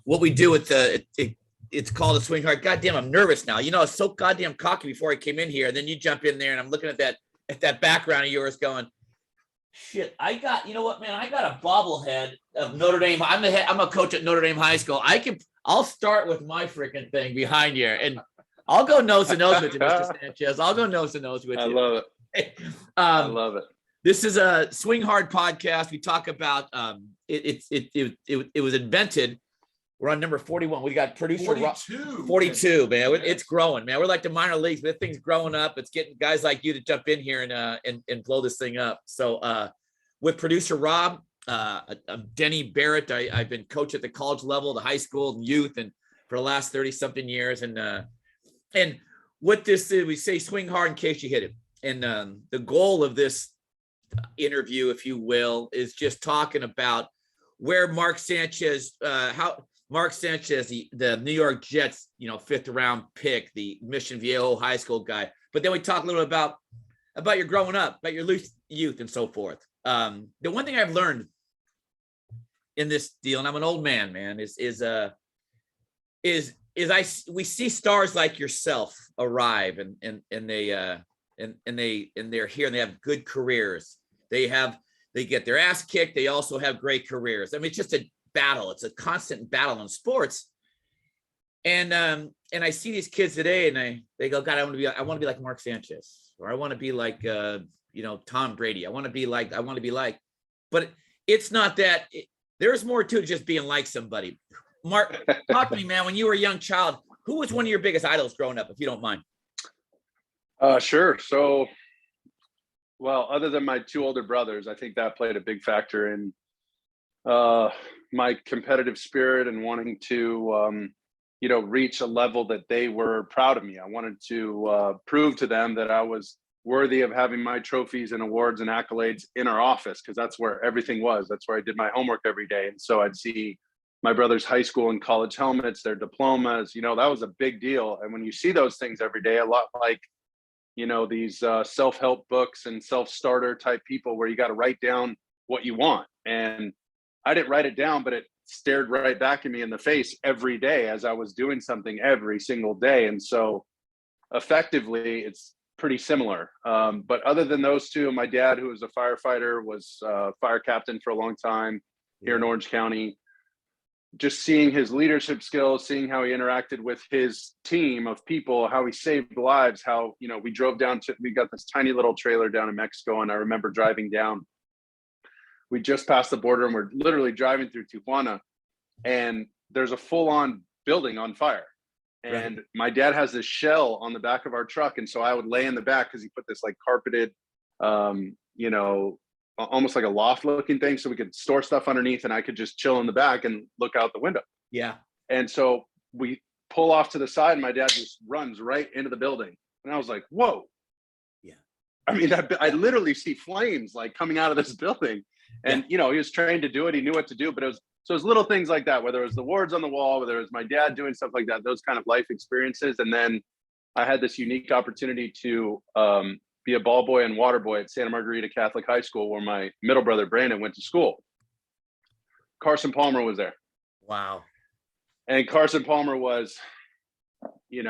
what we do with it's called a swing hard. Goddamn, I'm nervous now. I was so goddamn cocky before I came in here. And then you jump in there and I'm looking at that background of yours going, shit, I got a bobblehead of Notre Dame. I'm a coach at Notre Dame High School. I'll start with my freaking thing behind here and I'll go nose to nose with you, Mr. Sanchez. I'll go nose to nose with you. I love it. I love it. This is a Swing Hard podcast. We talk about it was invented. We're on number 41. We got producer 42, man. It's growing, man. We're like the minor leagues. This thing's growing up. It's getting guys like you to jump in here and blow this thing up. So with producer Rob, I'm Denny Barrett. I've been coach at the college level, the high school and youth, and for the last 30-something years. And what this is, we say swing hard in case you hit it. And the goal of this interview, if you will, is just talking about where Mark Sanchez, the New York Jets, 5th round pick, the Mission Viejo high school guy. But then we talk a little about your growing up, about your youth and so forth. The one thing I've learned in this deal, and I'm an old man, we see stars like yourself arrive and they're here and they have good careers. They get their ass kicked. They also have great careers. I mean, it's just a battle. It's a constant battle in sports. And I see these kids today and they go, God, I want to be like Mark Sanchez, or I want to be like, Tom Brady. I want to be like, but it's not that. There's more to just being like somebody. Mark, talk to me, man. When you were a young child, who was one of your biggest idols growing up, if you don't mind? Sure. So, well, other than my two older brothers, I think that played a big factor in my competitive spirit and wanting to, reach a level that they were proud of me. I wanted to prove to them that I was worthy of having my trophies and awards and accolades in our office, because that's where everything was. That's where I did my homework every day. And so I'd see my brother's high school and college helmets, their diplomas, that was a big deal. And when you see those things every day, a lot like, these self-help books and self-starter type people where you got to write down what you want. And I didn't write it down, but it stared right back at me in the face every day as I was doing something every single day. And so effectively, it's pretty similar. But other than those two, my dad, who was a firefighter, was a fire captain for a long time here in Orange County. Just seeing his leadership skills, seeing how he interacted with his team of people, how he saved lives, how, we drove down we got this tiny little trailer down in Mexico. And I remember driving down, we just passed the border and we're literally driving through Tijuana and there's a full on building on fire. And my dad has this shell on the back of our truck. And so I would lay in the back because he put this like carpeted, almost like a loft looking thing so we could store stuff underneath and I could just chill in the back and look out the window. Yeah. And so we pull off to the side and my dad just runs right into the building. And I was like, whoa. Yeah. I mean, I literally see flames like coming out of this building and, he was trained to do it. He knew what to do, but it was little things like that, whether it was the words on the wall, whether it was my dad doing stuff like that, those kind of life experiences. And then I had this unique opportunity to, be a ball boy and water boy at Santa Margarita Catholic High School, where my middle brother, Brandon, went to school. Carson Palmer was there. Wow. And Carson Palmer was, he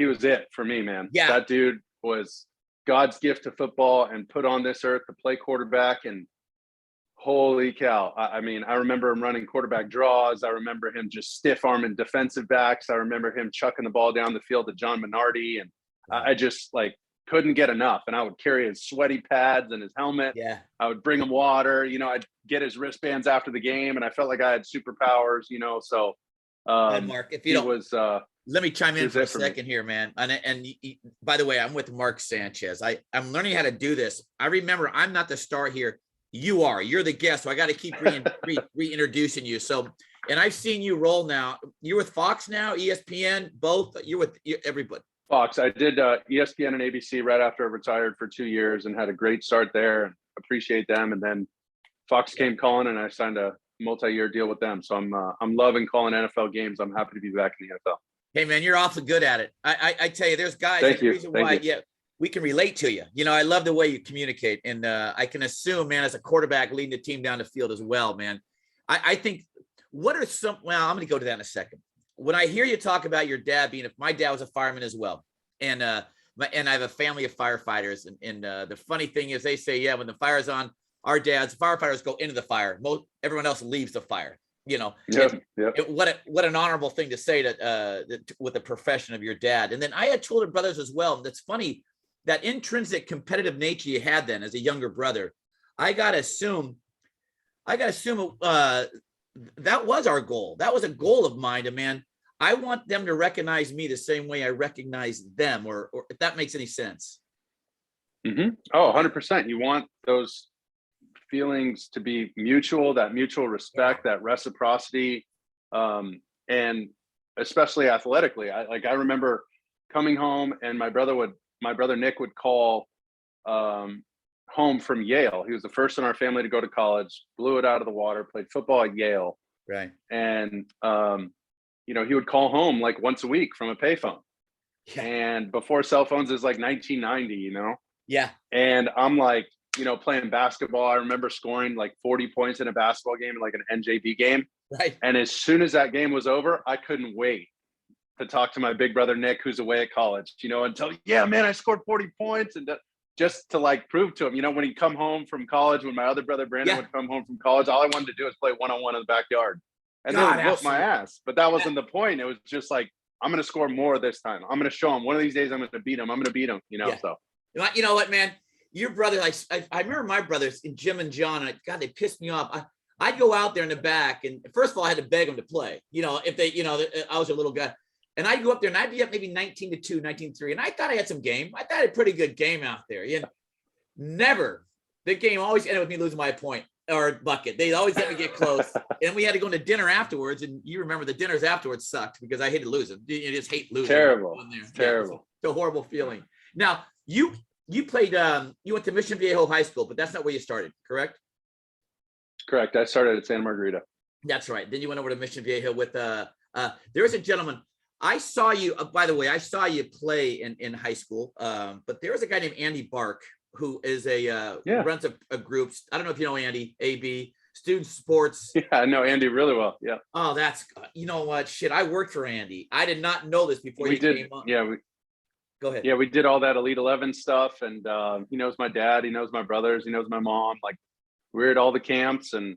was it for me, man. Yeah. That dude was God's gift to football and put on this earth to play quarterback. And holy cow. I mean, I remember him running quarterback draws. I remember him just stiff arming defensive backs. I remember him chucking the ball down the field to John Minardi. And I just couldn't get enough. And I would carry his sweaty pads and his helmet. Yeah. I would bring him water, I'd get his wristbands after the game and I felt like I had superpowers, so Mark, if you don't, let me chime in for a second here, man. And by the way, I'm with Mark Sanchez. I'm learning how to do this. I remember I'm not the star here. You're the guest. So I got to keep reintroducing you. So, and I've seen you roll now. You're with Fox now, ESPN, both. You're with everybody. Fox. I did ESPN and ABC right after I retired for 2 years and had a great start there and appreciate them. And then Fox came calling and I signed a multi-year deal with them. So I'm loving calling NFL games. I'm happy to be back in the NFL. Hey man, you're awfully good at it. I tell you, there's guys. Thank you. Reason why, we can relate to you. I love the way you communicate. And I can assume, man, as a quarterback leading the team down the field as well, man. I think what are some, well, I'm going to go to that in a second. When I hear you talk about your dad being, if my dad was a fireman as well, and and I have a family of firefighters, and the funny thing is they say, yeah, when the fire's on, our dads, firefighters go into the fire. Everyone else leaves the fire. What an honorable thing to say with the profession of your dad. And then I had two older brothers as well. And that's funny, that intrinsic competitive nature you had then as a younger brother. I gotta assume that was our goal. That was a goal of mine to, man, I want them to recognize me the same way I recognize them, or if that makes any sense. Mm-hmm. Oh, 100%. You want those feelings to be mutual, that mutual respect, that reciprocity, and especially athletically. I remember coming home, and my brother Nick would call home from Yale. He was the first in our family to go to college, blew it out of the water, played football at Yale. Right. And he would call home like once a week from a payphone. Yeah. And before cell phones is like 1990, Yeah. And I'm like, playing basketball. I remember scoring like 40 points in a basketball game, like an NJB game. Right. And as soon as that game was over, I couldn't wait to talk to my big brother, Nick, who's away at college, and tell, yeah, man, I scored 40 points. And just to like prove to him, when he'd come home from college, when my other brother, Brandon, would come home from college, all I wanted to do was play one-on-one in the backyard. And they would whoop my ass. But that wasn't the point. It was just like, I'm going to score more this time. I'm going to show him. One of these days, I'm going to beat him. I'm going to beat him, so. You know what, man? Your brother, I remember my brothers, Jim and John, and God, they pissed me off. I'd go out there in the back, and first of all, I had to beg them to play. If they, I was a little guy, and I'd go up there, and I'd be up maybe 19-2, 19-3, and I thought I had some game. I thought I had a pretty good game out there. Never. The game always ended with me losing my point or bucket. They always let me get close, and we had to go to dinner afterwards. And you remember the dinners afterwards sucked because I hated losing. You just hate losing. Terrible. Terrible. It's a horrible feeling. Now you played, you went to Mission Viejo High School, but that's not where you started, correct? Correct. I started at Santa Margarita. That's right. Then you went over to Mission Viejo with, there was a gentleman, I saw you, by the way, I saw you play in high school, but there was a guy named Andy Bark, who is runs a group. I don't know if you know Andy, AB, Student Sports. Yeah, I know Andy really well. Yeah. Oh, that's, you know what? Shit, I worked for Andy. I did not know this before you came on. Yeah, go ahead. Yeah, we did all that Elite 11 stuff, and he knows my dad, he knows my brothers, he knows my mom. Like, we're at all the camps, and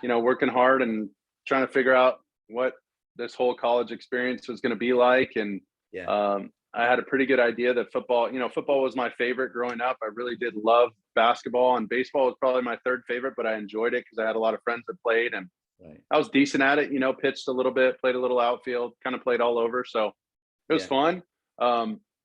working hard and trying to figure out what this whole college experience was going to be like. And I had a pretty good idea that football was my favorite growing up. I really did love basketball, and baseball was probably my third favorite, but I enjoyed it because I had a lot of friends that played, and I was decent at it. Pitched a little bit, played a little outfield, kind of played all over, so it was fun.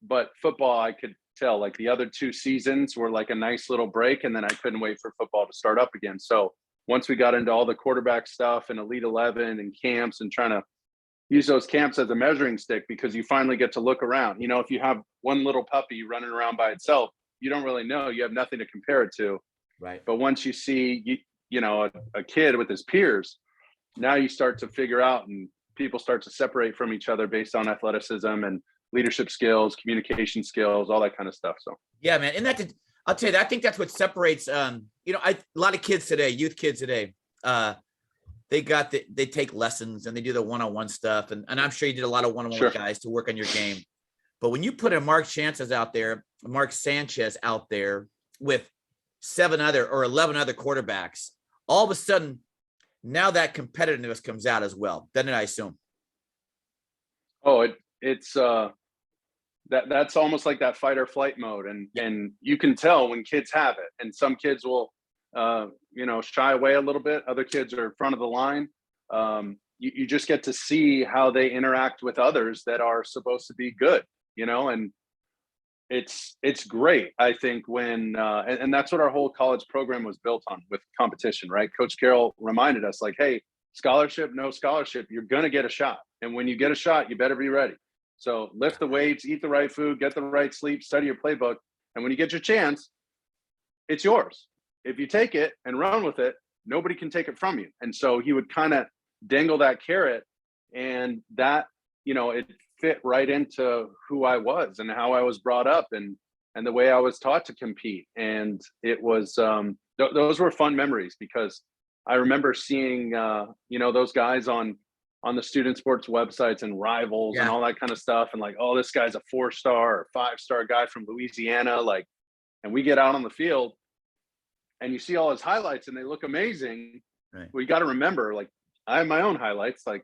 But football, I could tell, like, the other 2 seasons were like a nice little break, and then I couldn't wait for football to start up again. So once we got into all the quarterback stuff and Elite 11 and camps, and trying to use those camps as a measuring stick, because you finally get to look around. If you have one little puppy running around by itself, you don't really know. You have nothing to compare it to. Right. But once you see, a kid with his peers, now you start to figure out, and people start to separate from each other based on athleticism and leadership skills, communication skills, all that kind of stuff. So yeah, man. And I'll tell you that, I think that's what separates, a lot of kids today, youth kids today, they take lessons and they do the one-on-one stuff. And I'm sure you did a lot of one-on-one with guys to work on your game. But when you put a Mark Sanchez out there with 7 other or 11 other quarterbacks, all of a sudden, now that competitiveness comes out as well. Doesn't it, I assume? Oh, it's that's almost like that fight or flight mode. And you can tell when kids have it, and some kids will, shy away a little bit. Other kids are in front of the line. You just get to see how they interact with others that are supposed to be good, and it's great. I think when, and that's what our whole college program was built on, with competition, right? Coach Carroll reminded us, like, hey, scholarship, no scholarship, you're going to get a shot. And when you get a shot, you better be ready. So lift the weights, eat the right food, get the right sleep, study your playbook. And when you get your chance, it's yours. If you take it and run with it, nobody can take it from you. And so he would kind of dangle that carrot, and that, it fit right into who I was and how I was brought up, and the way I was taught to compete. And it was, those were fun memories, because I remember seeing, those guys on the student sports websites and Rivals and Yeah. all that kind of stuff. And like, oh, this guy's a 4-star or 5-star guy from Louisiana. Like, and we get out on the field and you see all his highlights and they look amazing. Right. We got to remember, like, I have my own highlights. Like,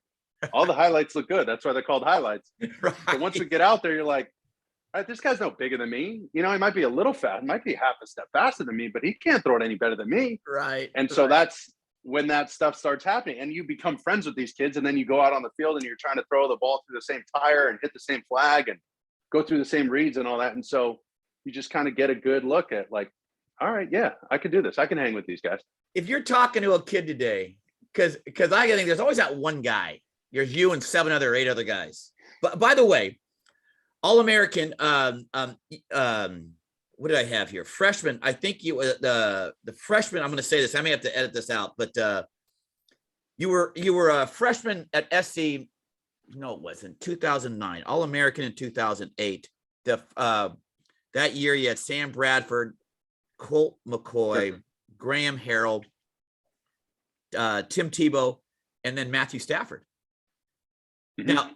all the highlights look good. That's why they're called highlights. Right. But once we get out there, you're like, all right, this guy's no bigger than me. He might be a little fast, might be half a step faster than me, but he can't throw it any better than me. Right. And so that's when that stuff starts happening, and you become friends with these kids, and then you go out on the field and you're trying to throw the ball through the same tire and hit the same flag and go through the same reads and all that. And so you just kind of get a good look at, like, all right, yeah, I can do this. I can hang with these guys. If you're talking to a kid today, because I think there's always that one guy. There's you and 8 other guys. But by the way, All-American, what did I have here? Freshman. I think you the freshman. I'm going to say this. I may have to edit this out, but you were a freshman at SC. No, it wasn't. 2009. All-American in 2008. That year you had Sam Bradford, Colt McCoy, Graham Harrell, Tim Tebow, and then Matthew Stafford. Mm-hmm. Now,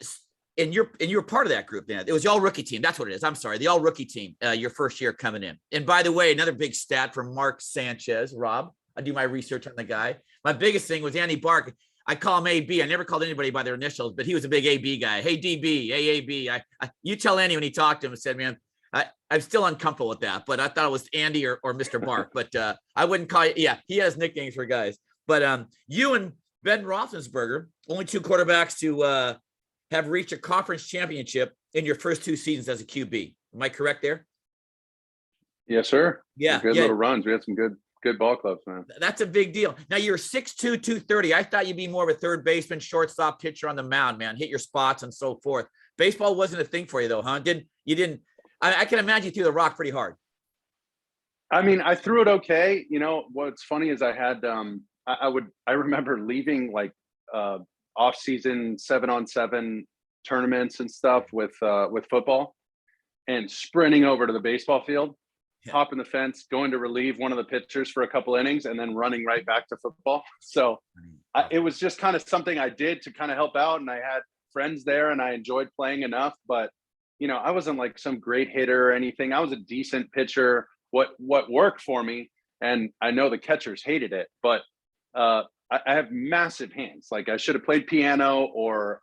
and you're part of that group. Then it was the all rookie team. That's what it is. I'm sorry, the all rookie team. Your first year coming in. And by the way, another big stat from Mark Sanchez. Rob, I do my research on the guy. My biggest thing was Andy Bark. I call him AB. I never called anybody by their initials, but he was a big AB guy. Hey DB, AAB. You tell Andy when he talked to him and said, man, I'm still uncomfortable with that, but I thought it was Andy or Mr. Bark. But I wouldn't call you. Yeah, he has nicknames for guys. But you and Ben Roethlisberger, only 2 quarterbacks to have reached a conference championship in your first 2 seasons as a QB. Am I correct there? Yes, sir. Yeah. Good little runs. We had some good ball clubs, man. That's a big deal. Now you're 6'2", 230. I thought you'd be more of a third baseman, shortstop, pitcher on the mound, man. Hit your spots and so forth. Baseball wasn't a thing for you though, huh? You didn't? I can imagine you threw the rock pretty hard. I mean, I threw it okay. What's funny is I had I remember leaving like off-season 7-on-7 tournaments and stuff with football and sprinting over to the baseball field, hopping the fence, going to relieve one of the pitchers for a couple innings, and then running right back to football. So it was just kind of something I did to kind of help out, and I had friends there and I enjoyed playing enough, but I wasn't like some great hitter or anything. I was a decent pitcher. What worked for me, and I know the catchers hated it, but I have massive hands. Like I should have played piano or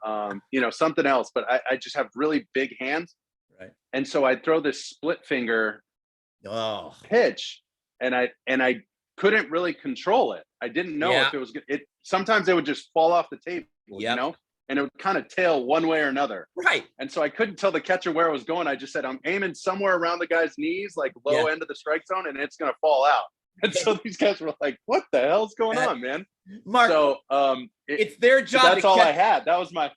something else, but I just have really big hands. Right. And so I'd throw this split finger pitch, and I couldn't really control it. I didn't know if it was it. Sometimes it would just fall off the table, and it would kind of tail one way or another. Right. And so I couldn't tell the catcher where it was going. I just said, I'm aiming somewhere around the guy's knees, like low end of the strike zone, and it's going to fall out. And so these guys were like, what the hell's going on, man? Mark, so it's their job. That's all I had. That was my,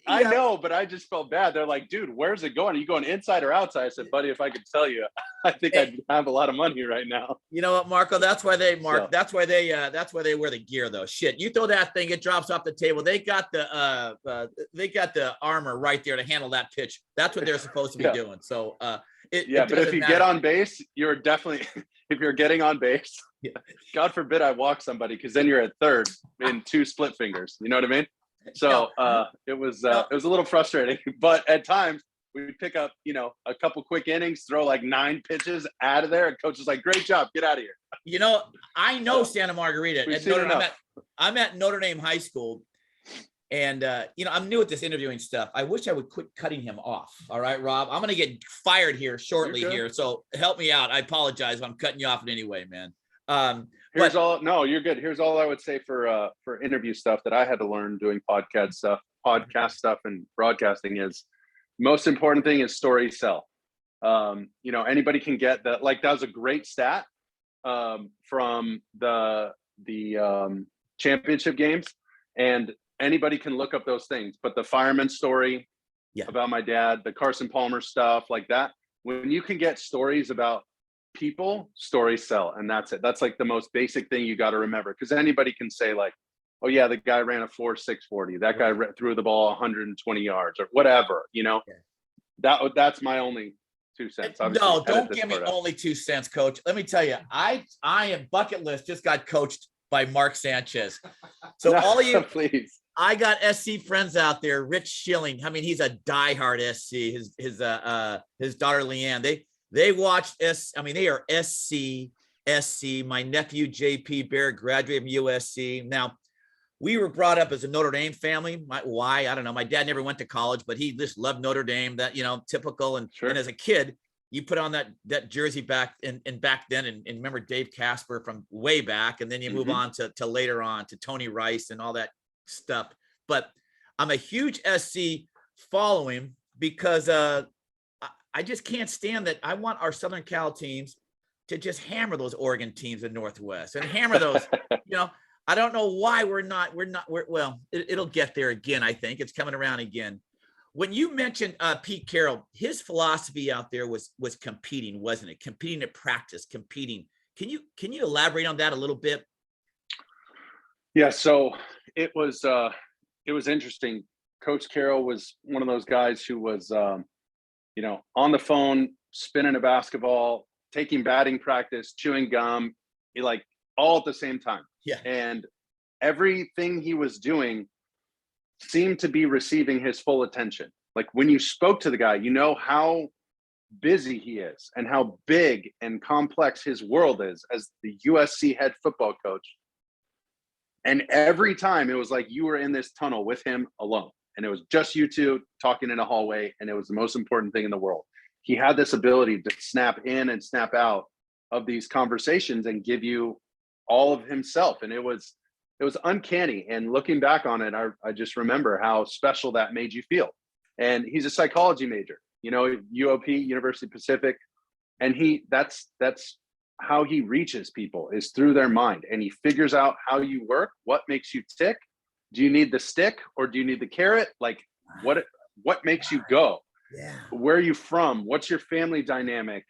I know, but I just felt bad. They're like, dude, where's it going? Are you going inside or outside? I said, buddy, if I could tell you, I think I'd have a lot of money right now. You know what, Marco? That's why they wear the gear though. Shit, you throw that thing, it drops off the table. They got the armor right there to handle that pitch. That's what they're supposed to be doing. So but if you get on base, you're definitely if you're getting on base, God forbid I walk somebody, because then you're at third in 2 split fingers. You know what I mean? So it was a little frustrating, but at times we'd pick up, a couple quick innings, throw like 9 pitches out of there, and coach was like, great job, get out of here. I know Santa Margarita. I'm at Notre Dame High School, and I'm new at this interviewing stuff. I wish I would quit cutting him off. All right, Rob, I'm going to get fired here shortly here. So help me out. I apologize if I'm cutting you off in any way, man. You're good. Here's all I would say for interview stuff that I had to learn doing podcast stuff and broadcasting is most important thing is story sell. Anybody can get that. Like that was a great stat from the championship games, and anybody can look up those things. But the fireman story about my dad, the Carson Palmer stuff like that, when you can get stories about people, stories sell, and that's it. That's like the most basic thing you got to remember, because anybody can say like, oh yeah, the guy ran a 4.640, that guy threw the ball 120 yards or whatever, that's my only 2 cents. Obviously, no, don't give me only 2 cents, coach. Let me tell you, I am bucket list, just got coached by Mark Sanchez. So No, all of you, please. I got SC friends out there. Rich Schilling. I mean, he's a diehard SC. His daughter Leanne. They watched I mean, they are SC. My nephew JP Barrett graduated from USC. Now, we were brought up as a Notre Dame family. Why? I don't know. My dad never went to college, but he just loved Notre Dame. That, typical. And Sure. And as a kid, you put on that jersey back and back then, and remember Dave Casper from way back, and then you move on to later on to Tony Rice and all that stuff. But I'm a huge SC following because I just can't stand that. I want our Southern Cal teams to just hammer those Oregon teams in Northwest and hammer those. I don't know why it'll get there again. I think it's coming around again. When you mentioned Pete Carroll, his philosophy out there was competing, wasn't it? Competing at practice, competing. Can you elaborate on that a little bit? Yeah, so it was interesting. Coach Carroll was one of those guys who was on the phone, spinning a basketball, taking batting practice, chewing gum, all at the same time. Yeah. And everything he was doing seemed to be receiving his full attention. Like when you spoke to the guy, how busy he is and how big and complex his world is as the USC head football coach. And every time it was like you were in this tunnel with him alone. And it was just you two talking in a hallway. And it was the most important thing in the world. He had this ability to snap in and snap out of these conversations and give you all of himself. And it was uncanny. And looking back on it, I just remember how special that made you feel. And he's a psychology major, UOP, University Pacific. And that's how he reaches people, is through their mind. And he figures out how you work, what makes you tick. Do you need the stick or do you need the carrot? Like what makes you go? Yeah. Where are you from? What's your family dynamic?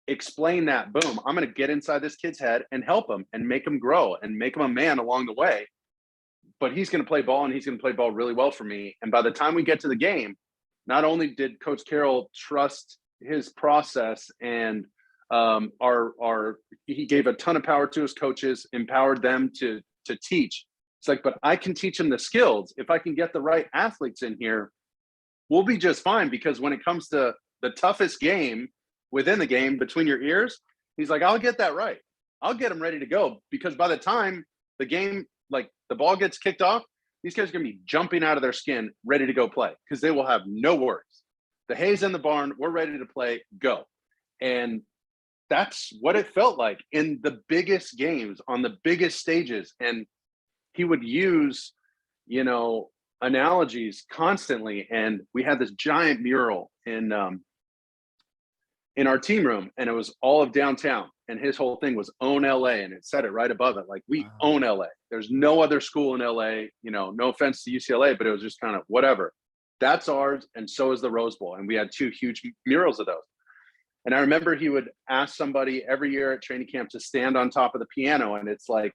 Explain that. Boom. I'm going to get inside this kid's head and help him and make him grow and make him a man along the way. But he's going to play ball, and he's going to play ball really well for me. And by the time we get to the game, not only did Coach Carroll trust his process and he gave a ton of power to his coaches, empowered them to teach. It's like, but I can teach them the skills. If I can get the right athletes in here, we'll be just fine. Because when it comes to the toughest game within the game, between your ears, he's like, I'll get that right. I'll get them ready to go. Because by the time the game, like the ball gets kicked off, these guys are going to be jumping out of their skin, ready to go play, because they will have no worries. The hay's in the barn. We're ready to play. Go. And that's what it felt like in the biggest games, on the biggest stages. And he would use, analogies constantly. And we had this giant mural in our team room, and it was all of downtown. And his whole thing was own LA, and it said it right above it. Like, we own LA. There's no other school in LA, no offense to UCLA, but it was just kind of whatever. That's ours. And so is the Rose Bowl. And we had 2 huge murals of those. And I remember he would ask somebody every year at training camp to stand on top of the piano. And it's like,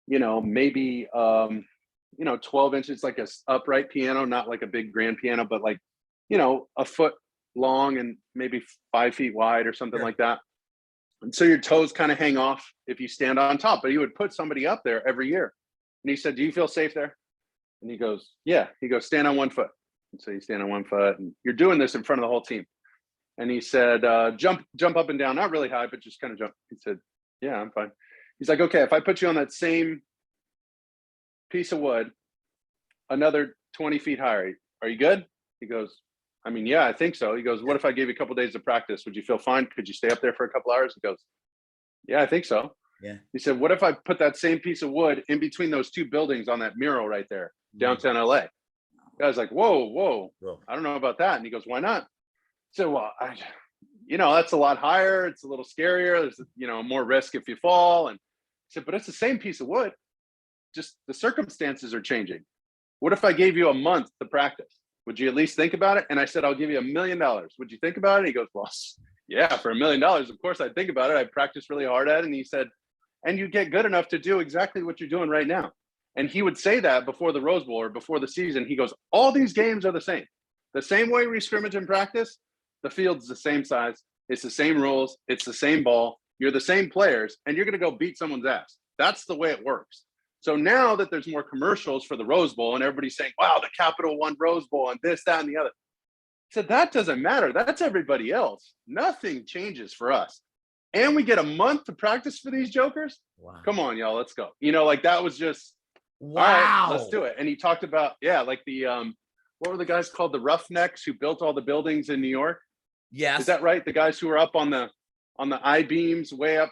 maybe, 12 inches, like a upright piano, not like a big grand piano, but like, a foot long and maybe 5 feet wide or something like that. And so your toes kind of hang off if you stand on top, but he would put somebody up there every year. And he said, do you feel safe there? And he goes, yeah. He goes, stand on one foot. And so you stand on one foot, and you're doing this in front of the whole team. And he said, jump up and down, not really high, but just kind of jump. He said, yeah, I'm fine. He's like, okay, if I put you on that same piece of wood, another 20 feet higher, are you good? He goes, I mean, yeah, I think so. He goes, what if I gave you a couple of days of practice? Would you feel fine? Could you stay up there for a couple hours? He goes, yeah, I think so. Yeah. He said, what if I put that same piece of wood in between those 2 buildings on that mural right there, downtown LA? The guy's like, whoa, I don't know about that. And he goes, why not? So, well, that's a lot higher. It's a little scarier. There's, more risk if you fall. And he said, but it's the same piece of wood. Just the circumstances are changing. What if I gave you a month to practice? Would you at least think about it? And I said, I'll give you $1 million. Would you think about it? He goes, well, yeah, for $1 million, of course I'd think about it. I practiced really hard at it. And he said, and you get good enough to do exactly what you're doing right now. And he would say that before the Rose Bowl or before the season. He goes, all these games are the same. The same way we scrimmage in practice, the field's the same size. It's the same rules. It's the same ball. You're the same players, and you're going to go beat someone's ass. That's the way it works. So now that there's more commercials for the Rose Bowl and everybody's saying, wow, the Capital won Rose Bowl and this, that, and the other. So that doesn't matter. That's everybody else. Nothing changes for us. And we get a month to practice for these jokers. Wow. Come on, y'all, let's go. You know, like that was just, wow. All right, let's do it. And he talked about, like the, what were the guys called? The Roughnecks who built all the buildings in New York. Yes. Is that right? The guys who were up on the I-beams way up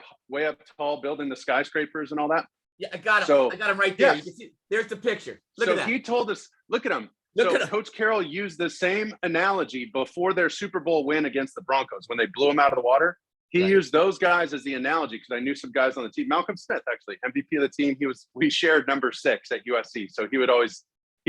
tall, building the skyscrapers and all that. Yeah, I got him. So, I got him right there. yes. You can see, there's the picture. Look at that. He told us, look at him. Look so at him. Coach Carroll used the same analogy before their Super Bowl win against the Broncos when they blew them out of the water. He used those guys as the analogy because I knew some guys on the team. Malcolm Smith, actually, MVP of the team. We shared number 6 at USC. So he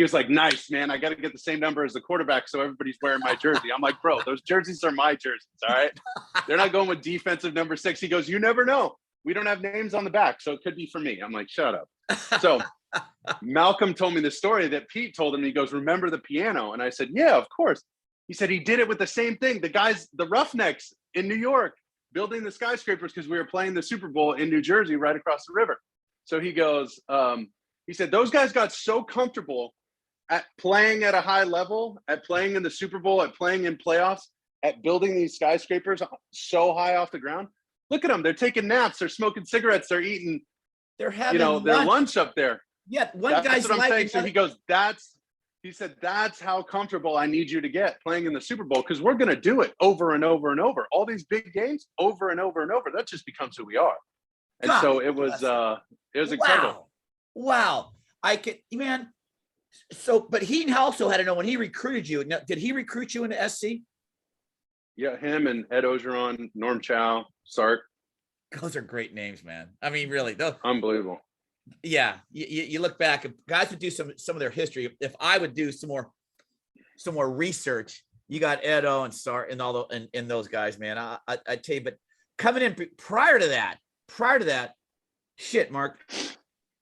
was like, nice, man. I got to get the same number as the quarterback so everybody's wearing my jersey. I'm like, bro, those jerseys are my jerseys, all right? They're not going with defensive number 6. He goes, you never know. We don't have names on the back, so it could be for me. I'm like, shut up. So Malcolm told me the story that Pete told him. He goes, remember the piano? And I said, yeah, of course. He said he did it with the same thing. The guys, the Roughnecks in New York, building the skyscrapers because we were playing the Super Bowl in New Jersey right across the river. So he goes, he said, those guys got so comfortable at playing at a high level, at playing in the Super Bowl, at playing in playoffs, at building these skyscrapers so high off the ground. Look at them. They're taking naps. They're smoking cigarettes. They're eating, they're having their lunch up there. Yeah, That's what I'm saying. So he goes, he said, that's how comfortable I need you to get playing in the Super Bowl because we're going to do it over and over and over. All these big games over and over and over. That just becomes who we are. And God, so it was incredible. Wow. Man. So, but he also had to know when he recruited you. Now, did he recruit you into SC? Yeah, him and Ed Ogeron, Norm Chow, Sark. Those are great names, man. I mean, really, unbelievable. Yeah, you look back, guys would do some of their history. If I would do some more research, you got Edo and Sark and all and those guys, man. I tell you, but coming in prior to that, shit, Mark,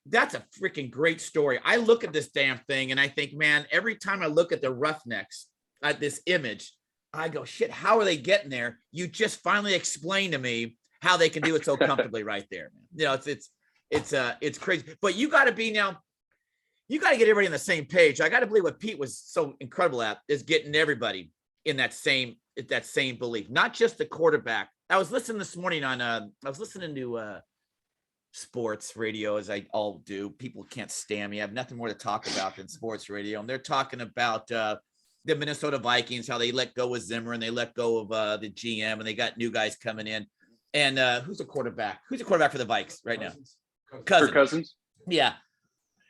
that's a freaking great story. I look at this damn thing and I think, man, every time I look at the Roughnecks at this image, I go, shit, how are they getting there? You just finally explained to me how they can do it so comfortably right there, man. You know, it's crazy. But you got to get everybody on the same page. I got to believe what Pete was so incredible at is getting everybody in that same belief, not just the quarterback. I was listening this morning to sports radio, as I all do. People can't stand me. I have nothing more to talk about than sports radio. And they're talking about the Minnesota Vikings, how they let go of Zimmer and they let go of the GM and they got new guys coming in. And who's the quarterback? Who's the quarterback for the Vikes right now? Cousins. Yeah.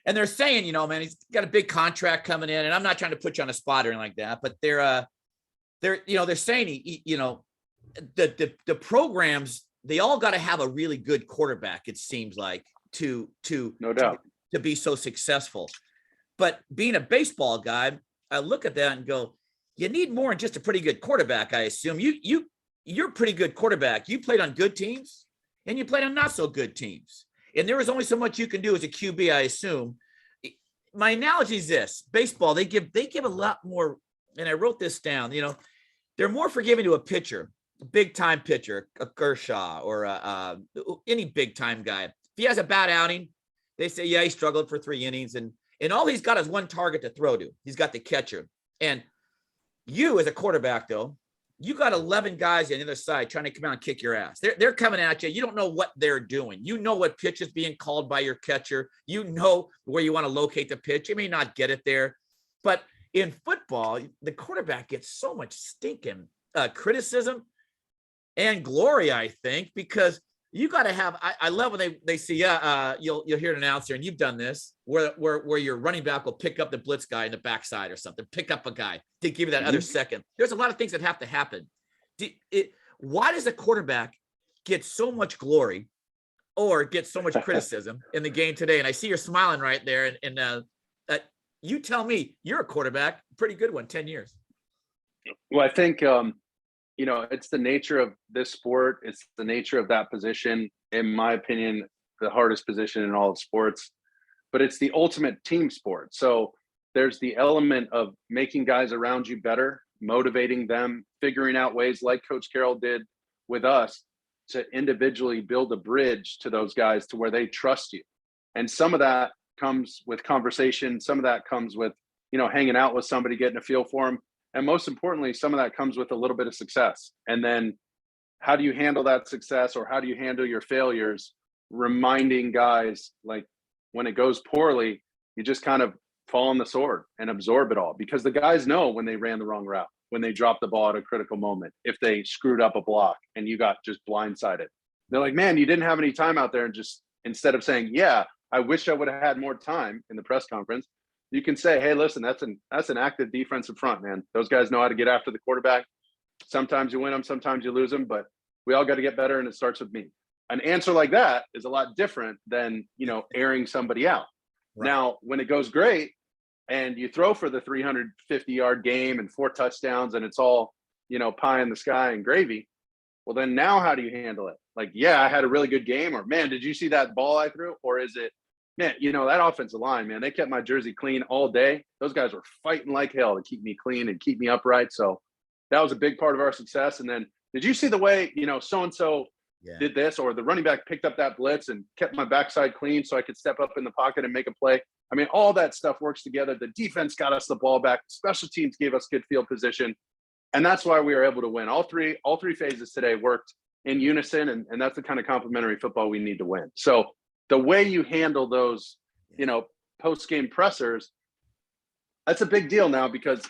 And they're saying, man, he's got a big contract coming in. And I'm not trying to put you on a spot or anything like that, but they're saying, the programs, they all got to have a really good quarterback, it seems like, to no doubt to be so successful. But being a baseball guy, I look at that and go, you need more than just a pretty good quarterback. I assume you're a pretty good quarterback. You played on good teams and you played on not so good teams. And there is only so much you can do as a QB, I assume. My analogy is this: baseball, they give a lot more. And I wrote this down, they're more forgiving to a pitcher, a big time pitcher, a Kershaw or any big time guy. If he has a bad outing, they say, yeah, he struggled for 3 innings and all he's got is one target to throw to. He's got the catcher. And you as a quarterback, though, you got 11 guys on the other side trying to come out and kick your ass. They're coming at you. You don't know what they're doing. You know what pitch is being called by your catcher. You know where you want to locate the pitch. You may not get it there. But in football, the quarterback gets so much stinking criticism and glory, I think, because you got to have, I love when they see, you'll hear an announcer, and you've done this, where your running back will pick up the blitz guy in the backside or something, pick up a guy to give you that other second. There's a lot of things that have to happen. Why does a quarterback get so much glory or get so much criticism in the game today? And I see you're smiling right there. And you tell me, you're a quarterback, pretty good one, 10 years. Well, I think, it's the nature of this sport. It's the nature of that position. In my opinion, the hardest position in all of sports, but it's the ultimate team sport. So there's the element of making guys around you better, motivating them, figuring out ways like Coach Carroll did with us to individually build a bridge to those guys to where they trust you. And some of that comes with conversation. Some of that comes with, hanging out with somebody, getting a feel for them. And most importantly, some of that comes with a little bit of success. And then how do you handle that success, or how do you handle your failures? Reminding guys, like, when it goes poorly, you just kind of fall on the sword and absorb it all, because the guys know when they ran the wrong route, when they dropped the ball at a critical moment, if they screwed up a block and you got just blindsided. They're like, man, you didn't have any time out there. And just, instead of saying, yeah, I wish I would have had more time in the press conference, you can say, hey, listen, that's an active defensive front, man. Those guys know how to get after the quarterback. Sometimes you win them, sometimes you lose them, but we all got to get better, and it starts with me. An answer like that is a lot different than, airing somebody out. Right. Now, when it goes great and you throw for the 350-yard game and 4 touchdowns and it's all, pie in the sky and gravy, well, then now how do you handle it? Like, yeah, I had a really good game, or man, did you see that ball I threw? Or is it, man, that offensive line, man, they kept my jersey clean all day. Those guys were fighting like hell to keep me clean and keep me upright. So that was a big part of our success. And then, did you see the way, so-and-so did this, or the running back picked up that blitz and kept my backside clean so I could step up in the pocket and make a play? I mean, all that stuff works together. The defense got us the ball back. Special teams gave us good field position. And that's why we were able to win. All three phases today worked in unison, and that's the kind of complementary football we need to win. So the way you handle those, post-game pressers, that's a big deal now, because,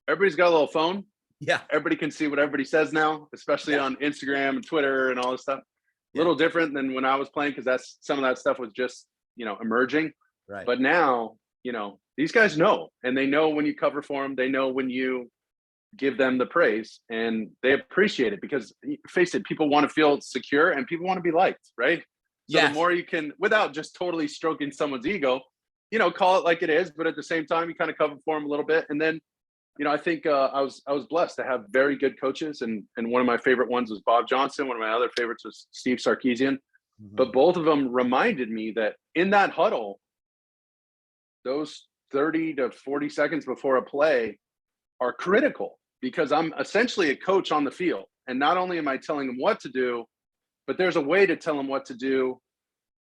everybody's got a little phone. Yeah. Everybody can see what everybody says now, especially on Instagram and Twitter and all this stuff. A little different than when I was playing, because some of that stuff was just, emerging. Right. But now, these guys know, and they know when you cover for them. They know when you give them the praise, and they appreciate it, because, face it, people want to feel secure and people want to be liked, right? So the more you can, without just totally stroking someone's ego, call it like it is, but at the same time, you kind of cover for them a little bit. And then, I think I was blessed to have very good coaches, and one of my favorite ones was Bob Johnson. One of my other favorites was Steve Sarkisian. Mm-hmm. But both of them reminded me that in that huddle, those 30 to 40 seconds before a play are critical, because I'm essentially a coach on the field. And not only am I telling them what to do, but there's a way to tell them what to do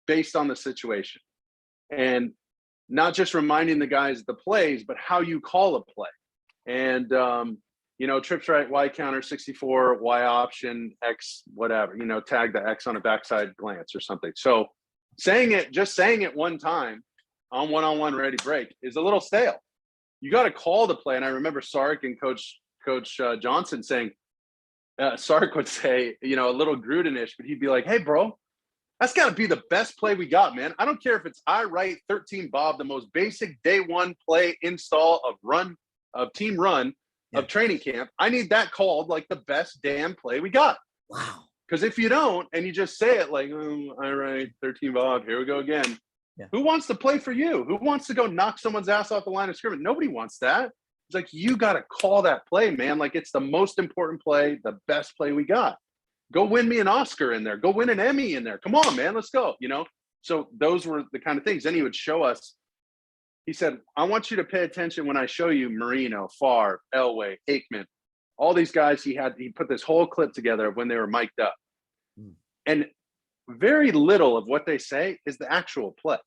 based on the situation. And not just reminding the guys the plays, but how you call a play. And, trips right, Y counter, 64, Y option, X, whatever, tag the X on a backside glance or something. So just saying it one time on one-on-one ready break is a little stale. You got to call the play. And I remember Sark and Coach Johnson saying, Sark would say, a little Gruden-ish, but he'd be like, hey, bro, that's got to be the best play we got, man. I don't care if it's I write 13 Bob, the most basic day one play install of team run of training camp. I need that called like the best damn play we got. Wow. Because if you don't, and you just say it like, I write 13 Bob, here we go again. Yeah. Who wants to play for you? Who wants to go knock someone's ass off the line of scrimmage? Nobody wants that. It's like, you got to call that play, man. Like, it's the most important play, the best play we got. Go win me an Oscar in there. Go win an Emmy in there. Come on, man, let's go. So those were the kind of things. Then he would show us. He said, I want you to pay attention when I show you Marino, Favre, Elway, Aikman, all these guys. He put this whole clip together of when they were mic'd up. And very little of what they say is the actual play.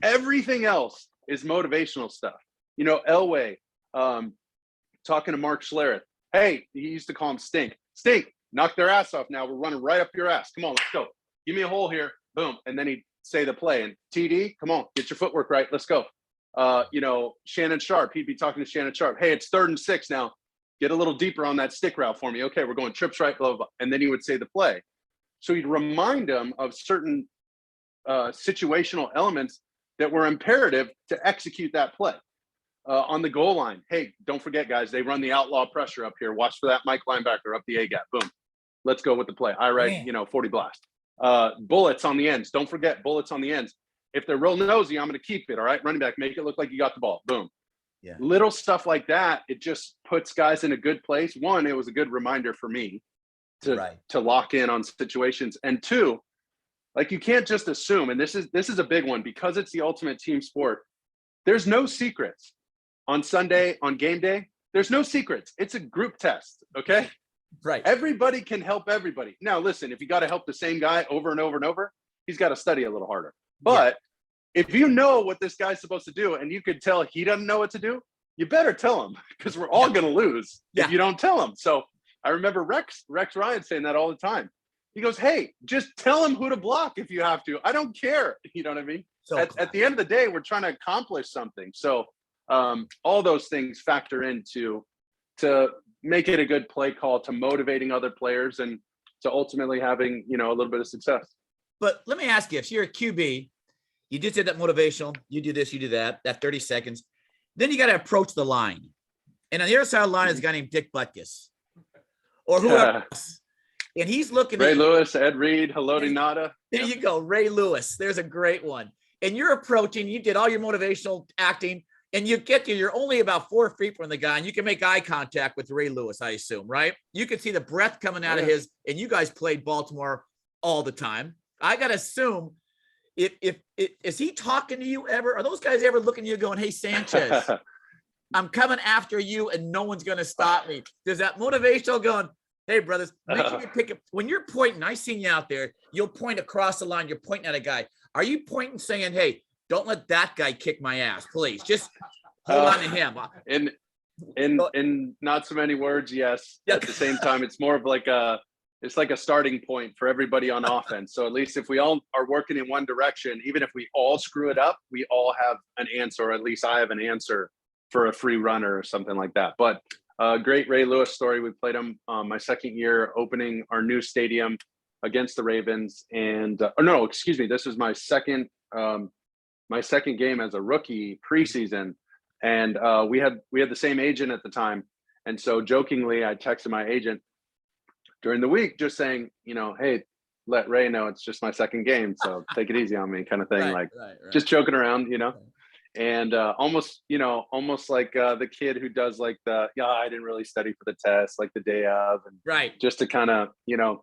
Everything else is motivational stuff. Elway, talking to Mark Schlereth. Hey, he used to call him Stink. Stink, knock their ass off now. We're running right up your ass. Come on, let's go. Give me a hole here. Boom. And then he'd say the play. And TD, come on, get your footwork right. Let's go. Shannon Sharp, he'd be talking to Shannon Sharp. Hey, it's 3rd and 6 now. Get a little deeper on that stick route for me. Okay, we're going trips right, blah, blah, blah. And then he would say the play. So he'd remind them of certain situational elements that were imperative to execute that play. On the goal line, hey, don't forget, guys, they run the outlaw pressure up here. Watch for that Mike linebacker up the A-gap. Boom. Let's go with the play. I write, 40 blast. Bullets on the ends. Don't forget bullets on the ends. If they're real nosy, I'm going to keep it. All right, running back, make it look like you got the ball. Boom. Yeah. Little stuff like that. It just puts guys in a good place. One, it was a good reminder for me to lock in on situations. And two, like, you can't just assume, and this is a big one, because it's the ultimate team sport. There's no secrets on Sunday, on game day. There's no secrets. It's a group test. Okay. Right. Everybody can help everybody. Now, listen, if you got to help the same guy over and over and over, he's got to study a little harder. But if you know what this guy's supposed to do and you could tell he doesn't know what to do, you better tell him, because we're all going to lose if you don't tell him. So I remember Rex Ryan saying that all the time. He goes, hey, just tell him who to block if you have to. I don't care. You know what I mean? So at the end of the day, we're trying to accomplish something. So all those things factor into to make it a good play call, to motivating other players, and to ultimately having, you know, a little bit of success. But let me ask you, if you're a QB, you just did that motivational, you do this, you do that 30 seconds. Then you got to approach the line. And on the other side of the line is a guy named Dick Butkus or whoever else. And he's looking Ray at Lewis, Ed Reed, Haloti Nada. There you go, Ray Lewis. There's a great one. And you're approaching, you did all your motivational acting, and you're only about 4 feet from the guy, and you can make eye contact with Ray Lewis, I assume, right? You can see the breath coming out of his, and you guys played Baltimore all the time. I got to assume, if is he talking to you ever? Are those guys ever looking at you going, hey, Sanchez, I'm coming after you and no one's going to stop me? There's that motivational going, hey, brothers, make sure you pick up. When you're pointing, I seen you out there, you'll point across the line, you're pointing at a guy. Are you pointing saying, hey, don't let that guy kick my ass, please? Just hold on to him. In not so many words, yes. At the same time, it's more of like it's like a starting point for everybody on offense. So at least if we all are working in one direction, even if we all screw it up, we all have an answer, or at least I have an answer for a free runner or something like that. But great Ray Lewis story. We played him my second year opening our new stadium against the Ravens. And this was my second game as a rookie preseason. And we had the same agent at the time. And so jokingly, I texted my agent during the week just saying, you know, hey, let Ray know it's just my second game, so take it easy on me, kind of thing. Right. Just joking around, you know. And almost like the kid who does like I didn't really study for the test, like the day of, and just to kind of, you know,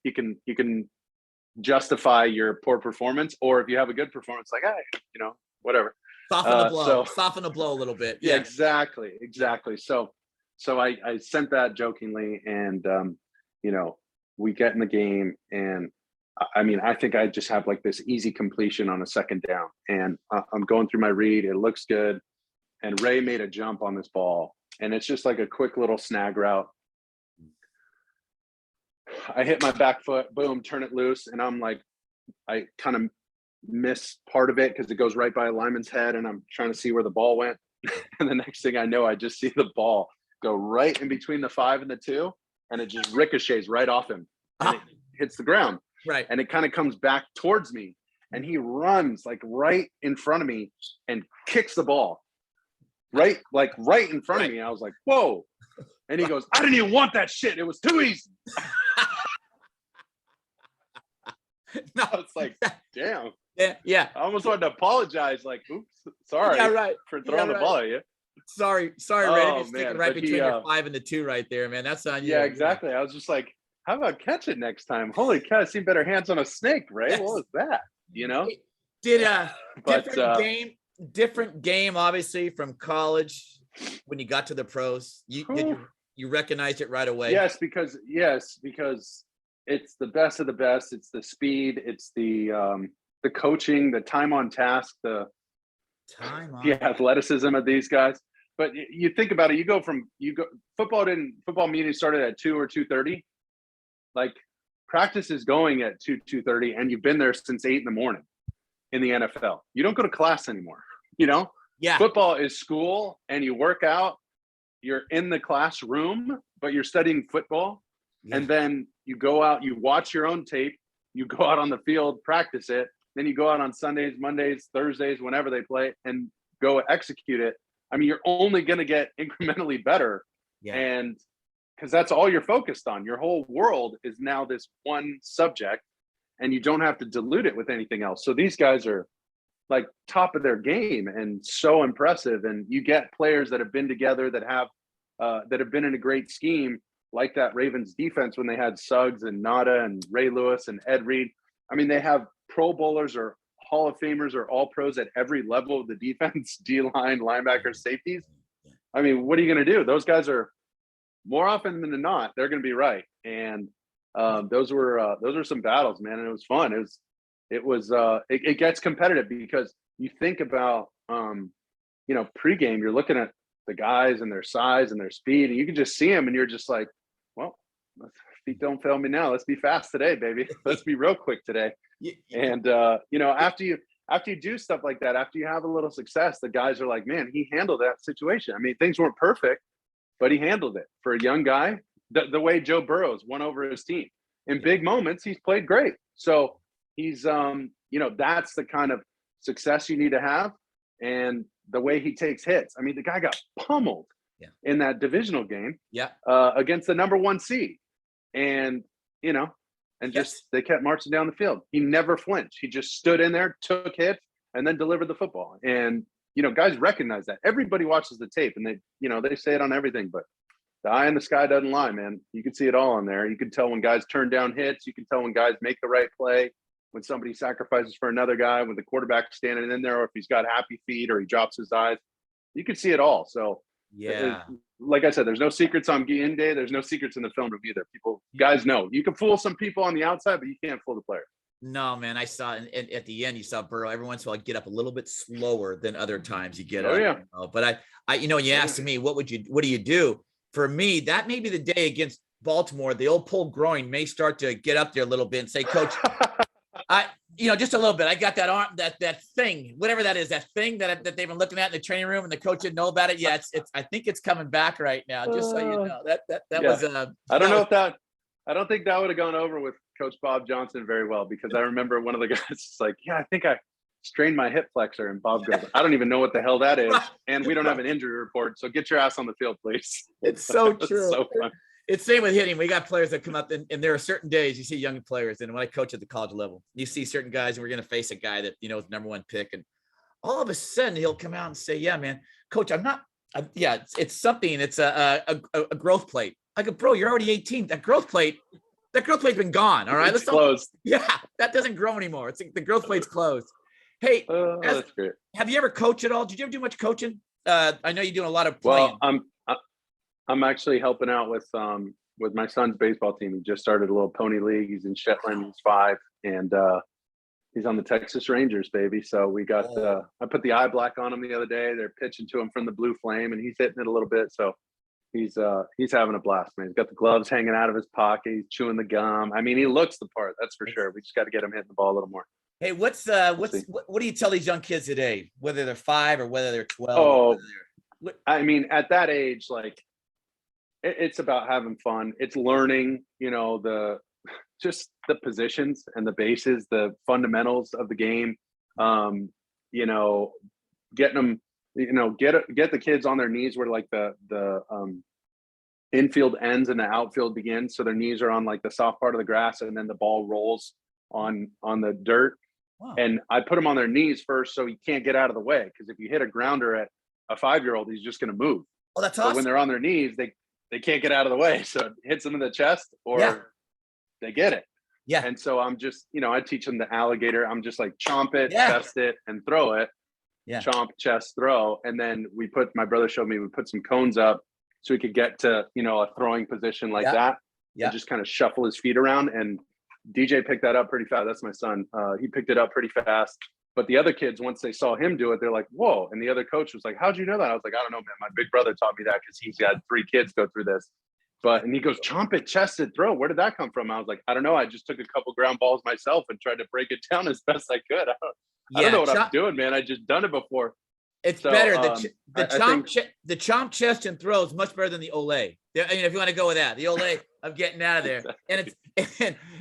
you can justify your poor performance, or if you have a good performance, like, hey, you know, whatever. Soften the blow a little bit. Yeah, exactly. So I sent that jokingly, and you know, we get in the game, and I mean, I think I just have like this easy completion on a second down, and I'm going through my read. It looks good, and Ray made a jump on this ball, and it's just like a quick little snag route. I hit my back foot, boom, turn it loose, and I'm like, I kind of miss part of it because it goes right by a lineman's head, and I'm trying to see where the ball went. And the next thing I know, I just see the ball go right in between the 5 and the 2, and it just ricochets right off him, and it hits the ground. Right. And it kind of comes back towards me, and he runs like right in front of me and kicks the ball right in front of me. I was like, whoa. And he goes, I didn't even want that shit. It was too easy. No, it's like, damn. Yeah. I almost wanted to apologize. Like, oops, sorry for throwing the ball at you. Sorry, Ray. Sticking right between your 5 and the 2 right there, man. That's on you. Yeah, exactly. I was just like, how about catch it next time? Holy cow, I've seen better hands on a snake, Ray. Yes. What was that? You know? Different game, obviously, from college when you got to the pros. You recognized it right away? Yes, because it's the best of the best. It's the speed, it's the coaching, the time on task, the athleticism of these guys. But you think about it, football meetings started at 2 or 2:30. Like, practice is going at 2:30, and you've been there since 8 a.m. in the NFL. You don't go to class anymore, you know? Yeah. Football is school, and you work out, you're in the classroom, but you're studying football. Yeah. And then you go out, you watch your own tape, you go out on the field, practice it. Then you go out on Sundays, Mondays, Thursdays, whenever they play, and go execute it. I mean, you're only going to get incrementally better. Yeah. And because that's all you're focused on. Your whole world is now this one subject, and you don't have to dilute it with anything else. So these guys are like top of their game and so impressive. And you get players that have been together, that have been in a great scheme, like that Ravens defense when they had Suggs and Nada and Ray Lewis and Ed Reed. I mean, they have Pro Bowlers or Hall of Famers or all pros at every level of the defense, D-line, linebackers, safeties. I mean, what are you going to do? Those guys are, more often than not, they're going to be right. And those were some battles, man. And it was fun. it was it gets competitive because you think about pregame, you're looking at the guys and their size and their speed, and you can just see them, and you're just like, well, feet don't fail me now. Let's be fast today, baby. Let's be real quick today. And after you do stuff like that, after you have a little success, the guys are like, man, he handled that situation. I mean, things weren't perfect, but he handled it. For a young guy, the way Joe Burrows won over his team in big moments, he's played great. So he's that's the kind of success you need to have. And the way he takes hits. I mean, the guy got pummeled in that divisional game against the number 1 seed. And, they kept marching down the field. He never flinched. He just stood in there, took hits, and then delivered the football. And, guys recognize that. Everybody watches the tape, and they say it on everything, but the eye in the sky doesn't lie, man. You can see it all on there. You can tell when guys turn down hits. You can tell when guys make the right play, when somebody sacrifices for another guy, when the quarterback's standing in there, or if he's got happy feet or he drops his eyes. You can see it all. So, like I said, there's no secrets on game day. There's no secrets in the film room either. Guys know. You can fool some people on the outside, but you can't fool the players. No, man, I saw and at the end, you saw Burrow every once in a while get up a little bit slower than other times you get up. Yeah. But I you asked me, what do you do? For me, that may be the day against Baltimore. The old pulled groin may start to get up there a little bit and say, Coach, just a little bit. I got that arm, that thing, whatever that is, that thing that they've been looking at in the training room, and the coach didn't know about it. Yeah, it's. I think it's coming back right now. Just so you know, that was. I don't think that would have gone over with Coach Bob Johnson very well, because I remember one of the guys is like, yeah, I think I strained my hip flexor, and Bob goes, I don't even know what the hell that is, and we don't have an injury report, so get your ass on the field, please. It's so true. So fun. It's same with hitting. We got players that come up, and there are certain days you see young players. And when I coach at the college level, you see certain guys, and we're going to face a guy that, is number 1 pick. And all of a sudden he'll come out and say, yeah, man, Coach, it's something. It's a growth plate. I go, bro, you're already 18. That growth plate's been gone. All right. It's closed. Yeah. That doesn't grow anymore. The growth plate's closed. Hey, that's great. Have you ever coached at all? Did you ever do much coaching? I know you're doing a lot of playing. Well, I'm actually helping out with my son's baseball team. He just started a little pony league. He's in Shetland. He's 5, and he's on the Texas Rangers, baby. So we got I put the eye black on him the other day. They're pitching to him from the blue flame, and he's hitting it a little bit. So he's having a blast, man. He's got the gloves hanging out of his pocket. He's chewing the gum. I mean, he looks the part. That's for sure. We just got to get him hitting the ball a little more. Hey, what do you tell these young kids today, whether they're 5 or whether they're 12? I mean, at that age, like, it's about having fun. It's learning, just the positions and the bases, the fundamentals of the game. Getting them, get the kids on their knees where like the infield ends and the outfield begins. So their knees are on like the soft part of the grass, and then the ball rolls on the dirt. Wow. And I put them on their knees first, so he can't get out of the way. Because if you hit a grounder at a 5-year-old, he's just going to move. Oh, that's awesome. So when they're on their knees, they can't get out of the way. So it hits them in the chest, or they get it. Yeah. And so I'm just, I teach them the alligator. I'm just like, chomp it, chest it, and throw it. Yeah. Chomp, chest, throw. And then my brother showed me, we put some cones up so he could get to, a throwing position like that. Yeah. And just kind of shuffle his feet around. And DJ picked that up pretty fast. That's my son. He picked it up pretty fast. But the other kids, once they saw him do it, they're like, whoa. And the other coach was like, how'd you know that? I was like, I don't know, man. My big brother taught me that because he's got 3 kids go through this. And he goes, chomp it, chest it, throw. Where did that come from? I was like, I don't know. I just took a couple ground balls myself and tried to break it down as best I could. I don't know what I'm doing, man. I just done it before. It's better. The chomp, chest, and throw is much better than the ole. I mean, if you want to go with that, the ole of getting out of there. And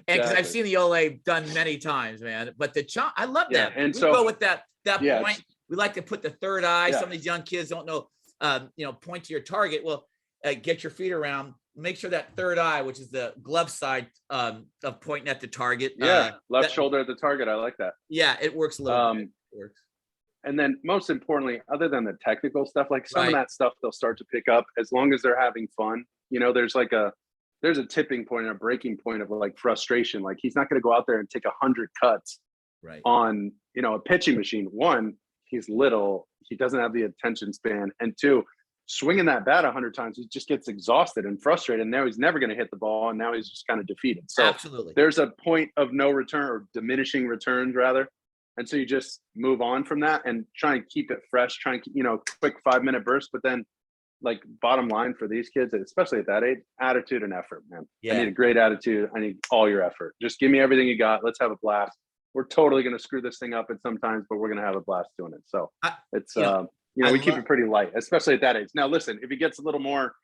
because I've seen the ole done many times, man. But the chomp, I love that. And we go with that point. We like to put the third eye. Some of these young kids don't know, point to your target. Well, get your feet around. Make sure that third eye, which is the glove side of pointing at the target. Left shoulder at the target. I like that. Yeah, it works a little bit. It works. And then most importantly, other than the technical stuff, like some of that stuff they'll start to pick up as long as they're having fun. There's a tipping point, a breaking point of like frustration. Like he's not going to go out there and take 100 cuts on, a pitching machine. 1, he's little, he doesn't have the attention span. And 2, swinging that bat 100 times, he just gets exhausted and frustrated. And now he's never going to hit the ball. And now he's just kind of defeated. So Absolutely. there's a point of no return, or diminishing returns rather. And so you just move on from that and try and keep it fresh, try and, quick 5-minute bursts. But then, like, bottom line for these kids, especially at that age, attitude and effort, man. Yeah. I need a great attitude. I need all your effort. Just give me everything you got. Let's have a blast. We're totally going to screw this thing up at sometimes, but we're going to have a blast doing it. So it's, we keep it pretty light, especially at that age. Now, listen, if he gets a little more,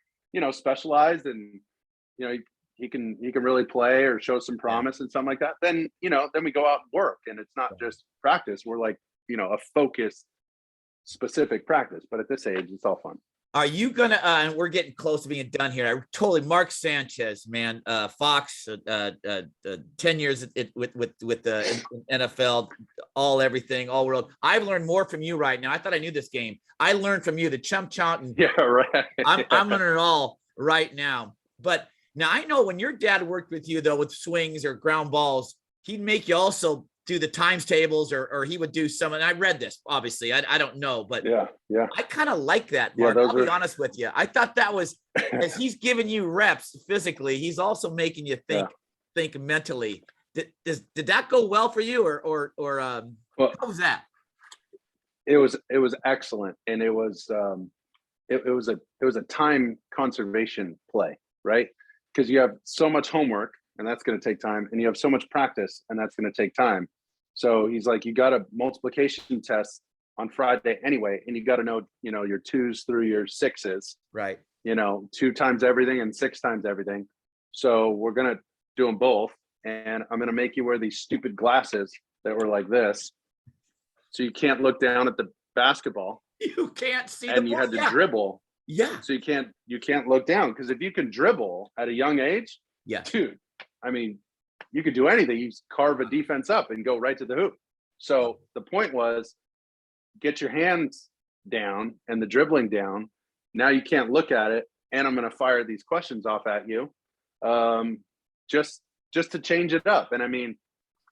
specialized and, he can really play or show some promise and something like that, then we go out and work, and it's not just practice. We're like, a focused, specific practice. But at this age, it's all fun. Are you gonna? And we're getting close to being done here. Mark Sanchez, man, Fox, 10 years with the NFL, everything, all world. I've learned more from you right now. I thought I knew this game. I learned from you the chump chant. Yeah, right. I'm learning it all right now. But now I know when your dad worked with you though with swings or ground balls, he'd make you also do the times tables, or he would do some. And I read this, obviously. I don't know, but yeah. I kind of like that, Mark. I'll be honest with you. I thought that was, as he's giving you reps physically, he's also making you think mentally. Did that go well for you, or how was that? It was excellent, and it was a time conservation play, right? Because you have so much homework, and that's going to take time, and you have so much practice, and that's going to take time. So he's like, you got a multiplication test on Friday anyway, and you got to know, your 2s through your 6s, right? 2 times everything and 6 times everything. So we're going to do them both, and I'm going to make you wear these stupid glasses that were like this, so you can't look down at the basketball. You can't see the and ball. You had to dribble. Yeah. So you can't look down, because if you can dribble at a young age, dude, I mean, you could do anything. You carve a defense up and go right to the hoop. So the point was, get your hands down and the dribbling down. Now you can't look at it, and I'm going to fire these questions off at you, just to change it up. And I mean,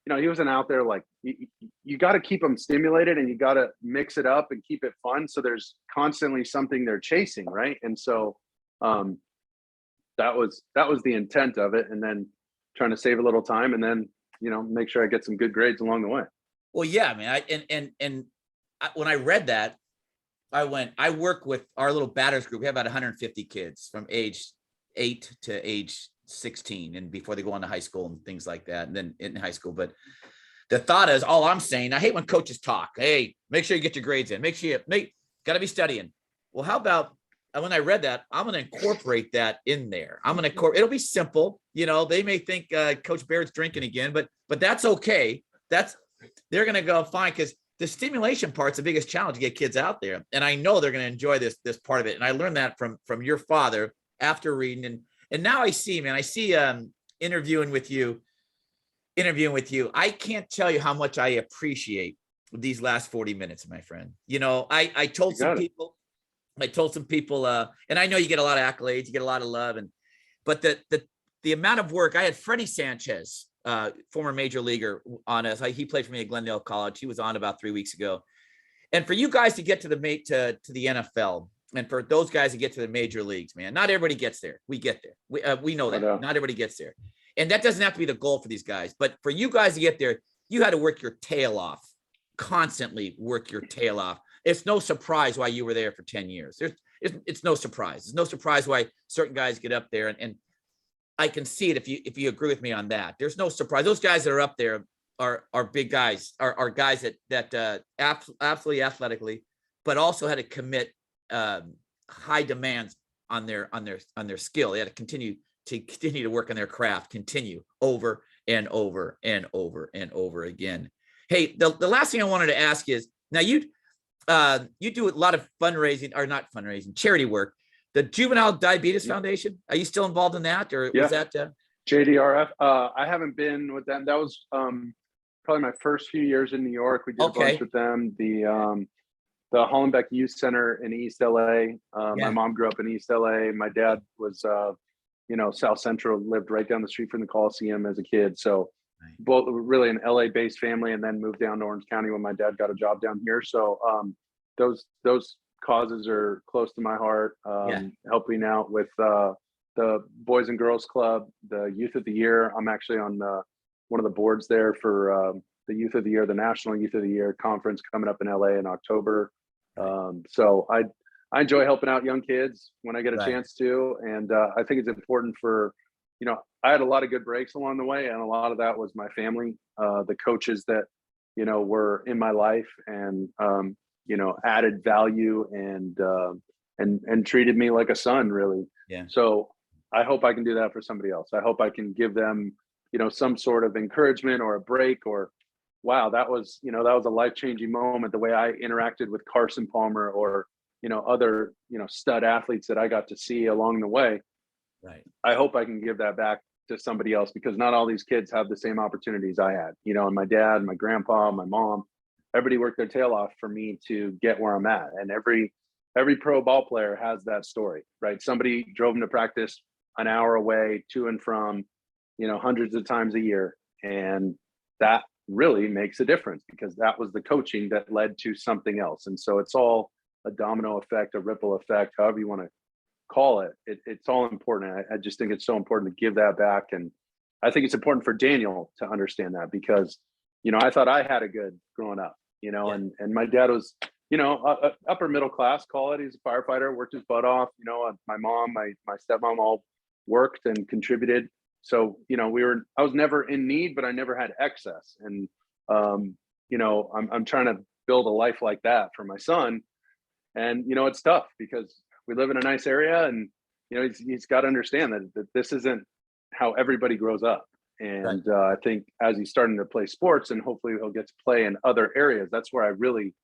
he wasn't out there like, you got to keep them stimulated, and you got to mix it up and keep it fun. So there's constantly something they're chasing, right? And so that was the intent of it. And then trying to save a little time, and then make sure I get some good grades along the way. Well, yeah, man. When I read that, I work with our little batters group. We have about 150 kids from age 8 to age 16, and before they go on to high school and things like that, and then in high school. But the thought is, all I'm saying, I hate when coaches talk. Hey, make sure you get your grades in. Make sure you got to be studying. Well, how about, when I read that, I'm going to incorporate that in there. It'll be simple. They may think Coach Baird's drinking again, but that's okay. They're going to go fine, because the stimulation part's the biggest challenge to get kids out there. And I know they're going to enjoy this part of it. And I learned that from your father after reading. And now I see, man, interviewing with you. I can't tell you how much I appreciate these last 40 minutes, my friend. I told some people, and I know you get a lot of accolades, you get a lot of love, but the amount of work. I had Freddie Sanchez, former major leaguer, on us. He played for me at Glendale College. He was on about 3 weeks ago. And for you guys to get to the NFL, and for those guys to get to the major leagues, man, not everybody gets there. We get there. We know that. Not everybody gets there. And that doesn't have to be the goal for these guys. But for you guys to get there, you had to work your tail off, constantly work your tail off. It's no surprise why you were there for 10 years. It's no surprise. It's no surprise why certain guys get up there. And I can see it if you agree with me on that. There's no surprise. Those guys that are up there are big guys, are guys that absolutely athletically, but also had to commit high demands on their skill. They had to continue to work on their craft, continue over and over and over and over again. Hey, the last thing I wanted to ask is, now you do a lot of fundraising, or not fundraising, charity work. The Juvenile Diabetes Foundation, are you still involved in that, or was that JDRF? I haven't been with them. That was probably my first few years in New York. We did a bunch with them. The Hollenbeck Youth Center in East LA. My mom grew up in East LA. My dad was, South Central, lived right down the street from the Coliseum as a kid. So both really an LA based family, and then moved down to Orange County when my dad got a job down here. So those causes are close to my heart. Yeah. Helping out with the Boys and Girls Club, the Youth of the Year. I'm actually on one of the boards there for the Youth of the Year, the National Youth of the Year conference coming up in LA in October. So I enjoy helping out young kids when I get a chance to, and I think it's important for, you know, I had a lot of good breaks along the way, and a lot of that was my family, the coaches that, you know, were in my life and you know, added value and treated me like a son, really. Yeah. So I hope I can do that for somebody else. I hope I can give them, you know, some sort of encouragement or a break, or wow, that was, you know, that was a life-changing moment, the way I interacted with Carson Palmer or, you know, other, you know, stud athletes that I got to see along the way. Right. I hope I can give that back to somebody else, because not all these kids have the same opportunities I had, you know, and my dad, my grandpa, my mom, everybody worked their tail off for me to get where I'm at. And every pro ball player has that story, right? Somebody drove them to practice an hour away, to and from, you know, hundreds of times a year. And that really makes a difference, because that was the coaching that led to something else. And so it's all a domino effect, a ripple effect, however you want to call it. It's all important. I just think it's so important to give that back. And I think it's important for Daniel to understand that, because, you know, I thought I had a good growing up, you know, and my dad was, you know, upper middle class, call it. He's a firefighter, worked his butt off, you know, my mom, my stepmom all worked and contributed. So, you know, I was never in need, but I never had excess. And, you know, I'm trying to build a life like that for my son. And, you know, it's tough because we live in a nice area, and, you know, he's got to understand that this isn't how everybody grows up. And I think as he's starting to play sports, and hopefully he'll get to play in other areas, that's where I really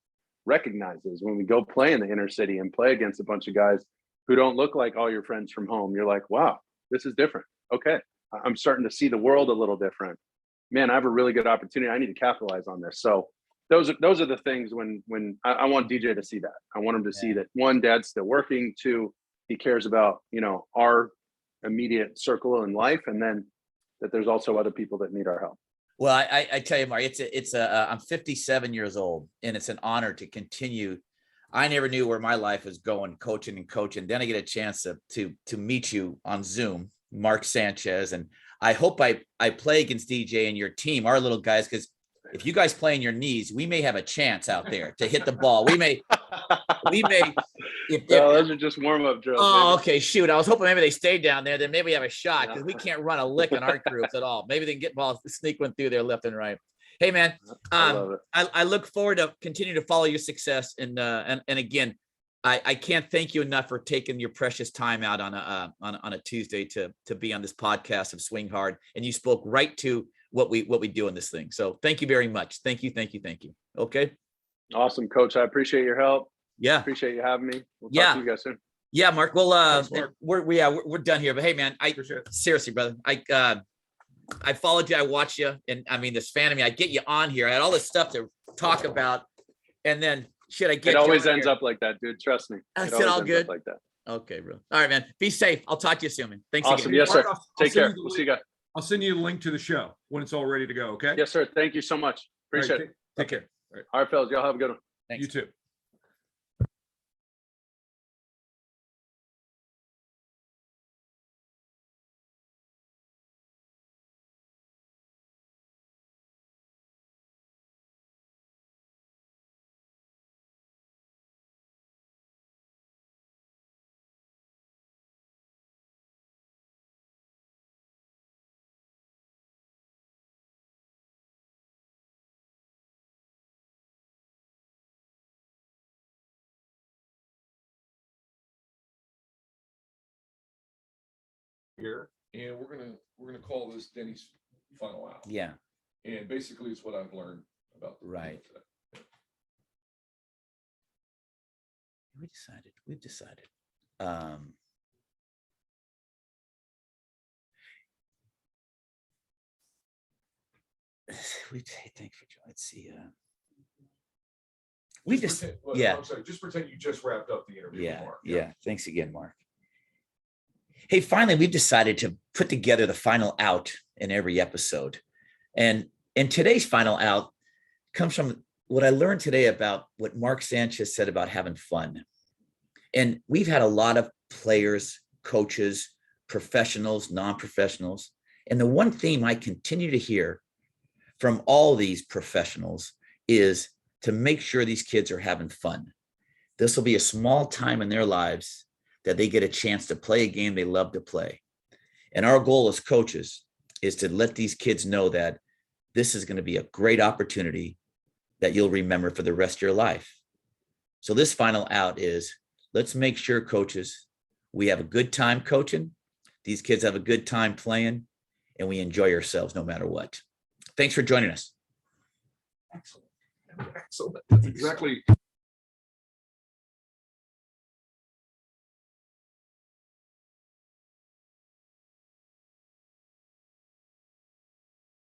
recognize is when we go play in the inner city and play against a bunch of guys who don't look like all your friends from home. You're like, wow, this is different. Okay. I'm starting to see the world a little different. Man, I have a really good opportunity. I need to capitalize on this. So those are the things when I want DJ to see that. I want him to see that, one, dad's still working, two, he cares about, you know, our immediate circle in life, and then that there's also other people that need our help. Well, I tell you, Mark, I'm 57 years old, and it's an honor to continue. I never knew where my life was going, coaching. Then I get a chance to meet you on Zoom, Mark Sanchez, and I hope I play against DJ and your team, our little guys, because if you guys play in your knees, we may have a chance out there to hit the ball. We may. Those are just warm-up drills. Oh, okay. Shoot. I was hoping maybe they stayed down there. Then maybe we have a shot, because we can't run a lick in our groups at all. Maybe they can get balls, sneak one through there left and right. Hey, man, I look forward to continue to follow your success. And again, I can't thank you enough for taking your precious time out on a Tuesday to be on this podcast of Swing Hard. And you spoke right to what we do in this thing. So thank you very much. Thank you. Okay. Awesome, Coach. I appreciate your help. Yeah. Appreciate you having me. We'll talk to you guys soon. Yeah, Mark. Well, Thanks, Mark. we're done here. But hey, man, seriously, brother, I followed you. I watched you, and I mean, this fan of me. I get you on here. I had all this stuff to talk about, and then shit, I get. It always ends up like that, dude. Trust me. It's all good. Like that. Okay, bro. All right, man. Be safe. I'll talk to you soon, man. Thanks awesome. again. Yes, sir. Take care. We'll see you guys. I'll send you a link to the show when it's all ready to go. Okay. Yes, sir. Thank you so much. Appreciate it. Take care. All right, fellas. Y'all have a good one. Thanks. You too. Here, and we're gonna call this Denny's final out. Yeah. And basically, it's what I've learned about the Right. today. We've decided. Thanks for joining. Let's see. I'm sorry, just pretend you just wrapped up the interview. Yeah. With Mark. Yeah. Thanks again, Mark. Hey, finally, we've decided to put together the final out in every episode. And today's final out comes from what I learned today about what Mark Sanchez said about having fun. And we've had a lot of players, coaches, professionals, non-professionals. And the one theme I continue to hear from all these professionals is to make sure these kids are having fun. This will be a small time in their lives that they get a chance to play a game they love to play. And our goal as coaches is to let these kids know that this is going to be a great opportunity that you'll remember for the rest of your life. So this final out is, let's make sure, coaches, we have a good time coaching. These kids have a good time playing, and we enjoy ourselves no matter what. Thanks for joining us. Excellent. Excellent. That's exactly